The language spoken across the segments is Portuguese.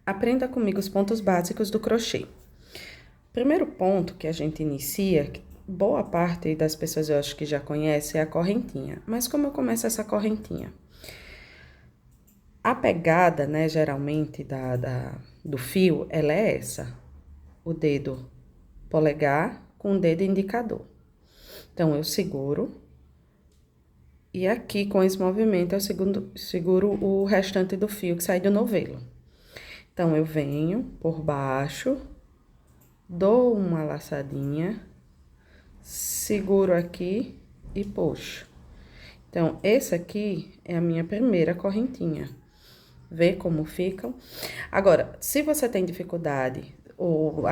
Aprenda comigo os pontos básicos do crochê. Primeiro ponto que a gente inicia, que boa parte das pessoas eu acho que já conhece, é a correntinha. Mas como eu começo essa correntinha? A pegada, né, geralmente, do fio, ela é essa. O dedo polegar com o dedo indicador. Então, eu seguro. E aqui, com esse movimento, eu seguro o restante do fio que sai do novelo. Então, eu venho por baixo, dou uma laçadinha, seguro aqui e puxo. Então, esse aqui é a minha primeira correntinha. Vê como ficam? Agora, se você tem dificuldade ou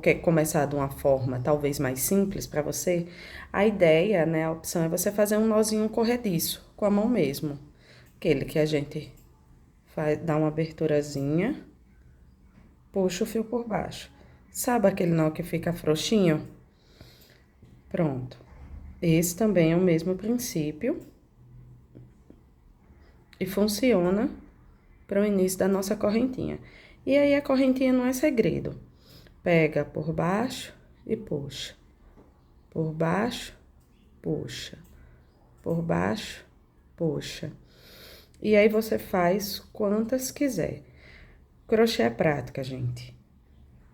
quer começar de uma forma talvez mais simples para você, a ideia, né, a opção é você fazer um nozinho corrediço com a mão mesmo. Aquele que a gente dá uma aberturazinha, puxa o fio por baixo. Sabe aquele nó que fica frouxinho? Pronto. Esse também é o mesmo princípio e funciona para o início da nossa correntinha. E aí, a correntinha não é segredo. Pega por baixo e puxa. Por baixo, puxa. Por baixo, puxa. E aí, você faz quantas quiser. Crochê é prática, gente.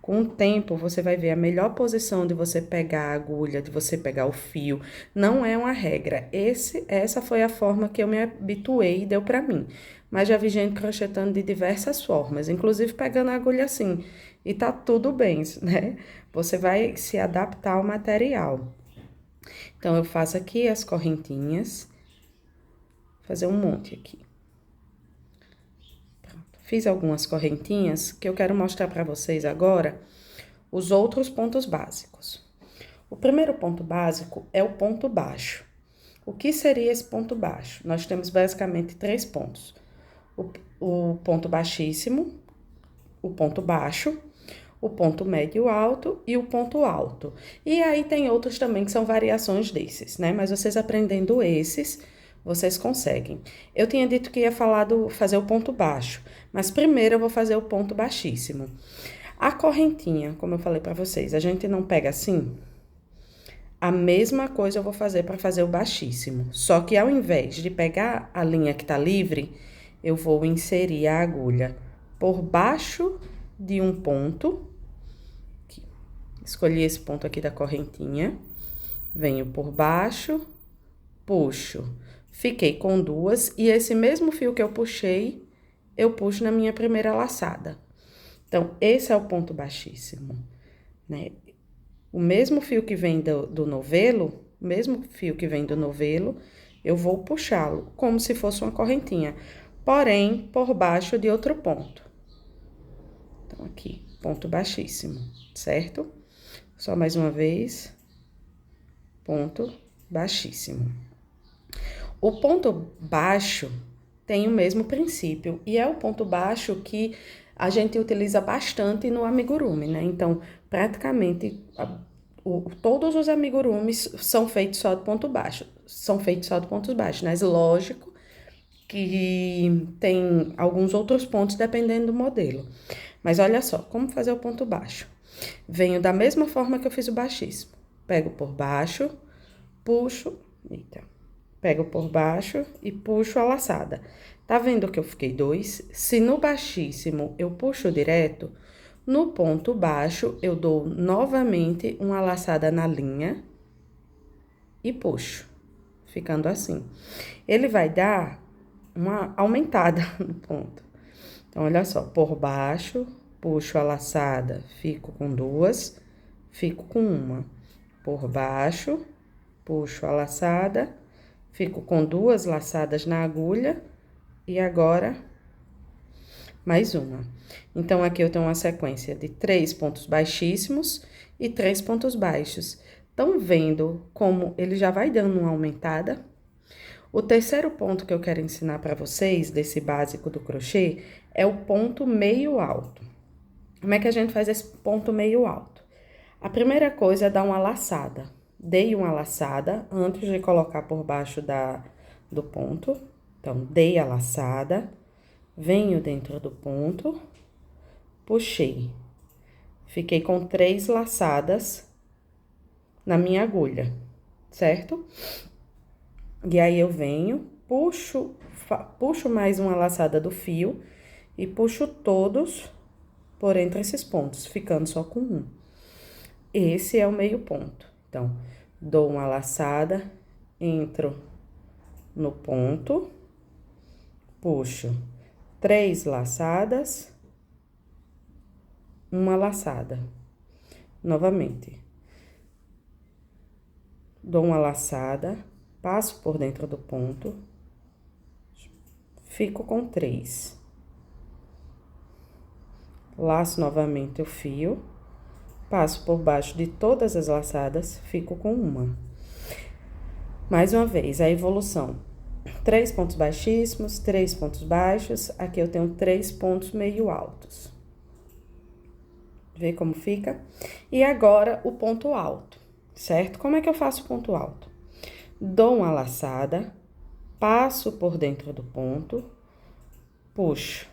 Com o tempo, você vai ver a melhor posição de você pegar a agulha, de você pegar o fio. Não é uma regra. Essa foi a forma que eu me habituei e deu pra mim. Mas já vi gente crochetando de diversas formas, inclusive pegando a agulha assim. E tá tudo bem, né? Você vai se adaptar ao material. Então, eu faço aqui as correntinhas. Vou fazer um monte aqui. Pronto. Fiz algumas correntinhas que eu quero mostrar pra vocês agora os outros pontos básicos. O primeiro ponto básico é o ponto baixo. O que seria esse ponto baixo? Nós temos basicamente 3 pontos. O ponto baixíssimo, o ponto baixo, o ponto médio alto e o ponto alto. E aí tem outros também que são variações desses, né? Mas vocês aprendendo esses, vocês conseguem. Eu tinha dito que ia fazer o ponto baixo, mas primeiro eu vou fazer o ponto baixíssimo. A correntinha, como eu falei pra vocês, a gente não pega assim? A mesma coisa eu vou fazer para fazer o baixíssimo. Só que ao invés de pegar a linha que tá livre, eu vou inserir a agulha por baixo de um ponto. Aqui. Escolhi esse ponto aqui da correntinha. Venho por baixo, puxo. Fiquei com 2 e esse mesmo fio que eu puxei, eu puxo na minha primeira laçada. Então, esse é o ponto baixíssimo, né? O mesmo fio que vem do novelo, eu vou puxá-lo como se fosse uma correntinha, porém, por baixo de outro ponto. Então, aqui, ponto baixíssimo, certo? Só mais uma vez, ponto baixíssimo. O ponto baixo tem o mesmo princípio, e é o ponto baixo que a gente utiliza bastante no amigurumi, né? Então, praticamente, todos os amigurumis são feitos só de ponto baixo. São feitos só de pontos baixos, mas lógico que tem alguns outros pontos dependendo do modelo. Mas olha só, como fazer o ponto baixo? Venho da mesma forma que eu fiz o baixíssimo. Pego por baixo, puxo, pego por baixo e puxo a laçada. Tá vendo que eu fiquei 2? Se no baixíssimo eu puxo direto, no ponto baixo eu dou novamente uma laçada na linha e puxo, ficando assim. Ele vai dar uma aumentada no ponto. Então, olha só, por baixo, puxo a laçada, fico com 2, fico com 1. Por baixo, puxo a laçada, fico com 2 laçadas na agulha e agora mais uma. Então, aqui eu tenho uma sequência de 3 pontos baixíssimos e 3 pontos baixos. Estão vendo como ele já vai dando uma aumentada? O terceiro ponto que eu quero ensinar para vocês, desse básico do crochê, é o ponto meio alto. Como é que a gente faz esse ponto meio alto? A primeira coisa é dar uma laçada. Dei uma laçada antes de colocar por baixo do ponto. Então, dei a laçada, venho dentro do ponto, puxei. Fiquei com 3 laçadas na minha agulha, certo? E aí, eu venho, puxo mais uma laçada do fio e puxo todos por entre esses pontos, ficando só com um. Esse é o meio ponto. Então, dou uma laçada, entro no ponto, puxo 3 laçadas, uma laçada. Novamente. Dou uma laçada, passo por dentro do ponto, fico com 3. Laço novamente o fio, passo por baixo de todas as laçadas, fico com uma. Mais uma vez, a evolução. 3 pontos baixíssimos, 3 pontos baixos, aqui eu tenho 3 pontos meio altos. Vê como fica? E agora, o ponto alto, certo? Como é que eu faço o ponto alto? Dou uma laçada, passo por dentro do ponto, puxo.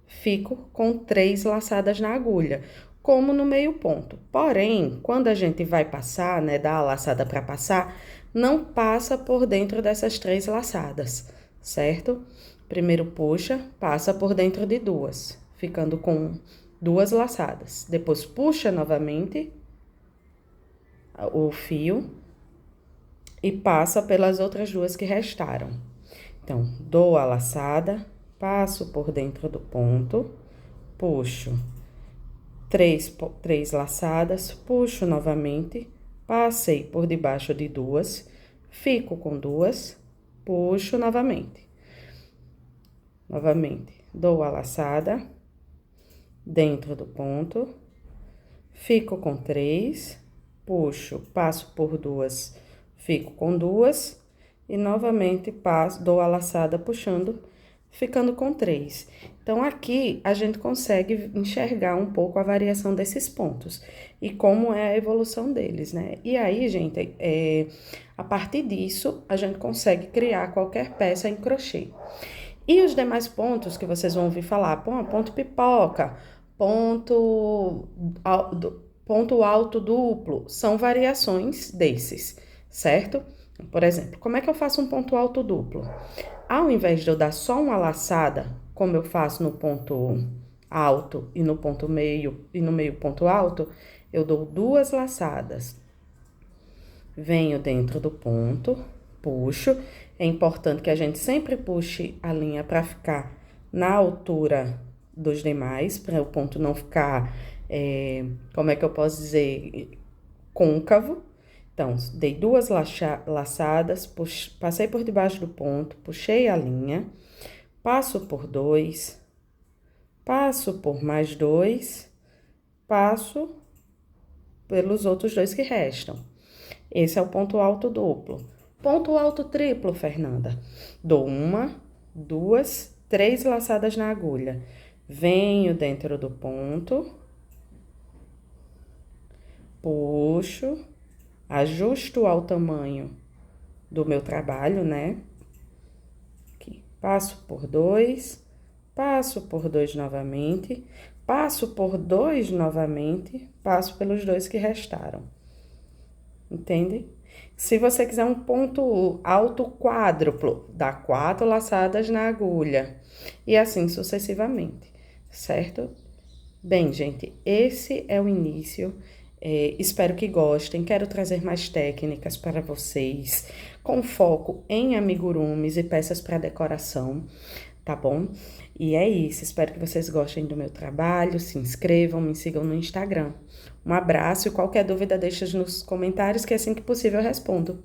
Fico com 3 laçadas na agulha, como no meio ponto. Porém, quando a gente vai passar, né, dar a laçada para passar, não passa por dentro dessas 3 laçadas, certo? Primeiro puxa, passa por dentro de 2, ficando com 2 laçadas. Depois puxa novamente o fio e passa pelas outras 2 que restaram. Então, dou a laçada, passo por dentro do ponto, puxo 3 laçadas, puxo novamente, passei por debaixo de 2, fico com 2, puxo novamente. Novamente, dou a laçada dentro do ponto, fico com 3, puxo, passo por 2, fico com 2 e novamente passo, dou a laçada puxando, ficando com 3. Então, aqui, a gente consegue enxergar um pouco a variação desses pontos e como é a evolução deles, né? E aí, gente, a partir disso, a gente consegue criar qualquer peça em crochê. E os demais pontos que vocês vão ouvir falar, ponto pipoca, ponto alto duplo, são variações desses, certo? Por exemplo, como é que eu faço um ponto alto duplo? Ao invés de eu dar só uma laçada, como eu faço no ponto alto e no ponto meio e no meio ponto alto, eu dou 2 laçadas. Venho dentro do ponto, puxo. É importante que a gente sempre puxe a linha para ficar na altura dos demais, para o ponto não ficar, como é que eu posso dizer, côncavo. Então, dei 2 laçadas, passei por debaixo do ponto, puxei a linha, passo por 2, passo por mais 2, passo pelos outros 2 que restam. Esse é o ponto alto duplo. Ponto alto triplo, Fernanda. Dou 1, 2, 3 laçadas na agulha. Venho dentro do ponto, puxo, ajusto ao tamanho do meu trabalho, né? Aqui. Passo por 2, passo por 2 novamente, passo por 2 novamente, passo pelos 2 que restaram. Entende? Se você quiser um ponto alto quádruplo, dá 4 laçadas na agulha e assim sucessivamente, certo? Bem, gente, esse é o início. Espero que gostem. Quero trazer mais técnicas para vocês, com foco em amigurumis e peças para decoração, tá bom? E é isso. Espero que vocês gostem do meu trabalho. Se inscrevam, me sigam no Instagram. Um abraço e qualquer dúvida deixa nos comentários que assim que possível eu respondo.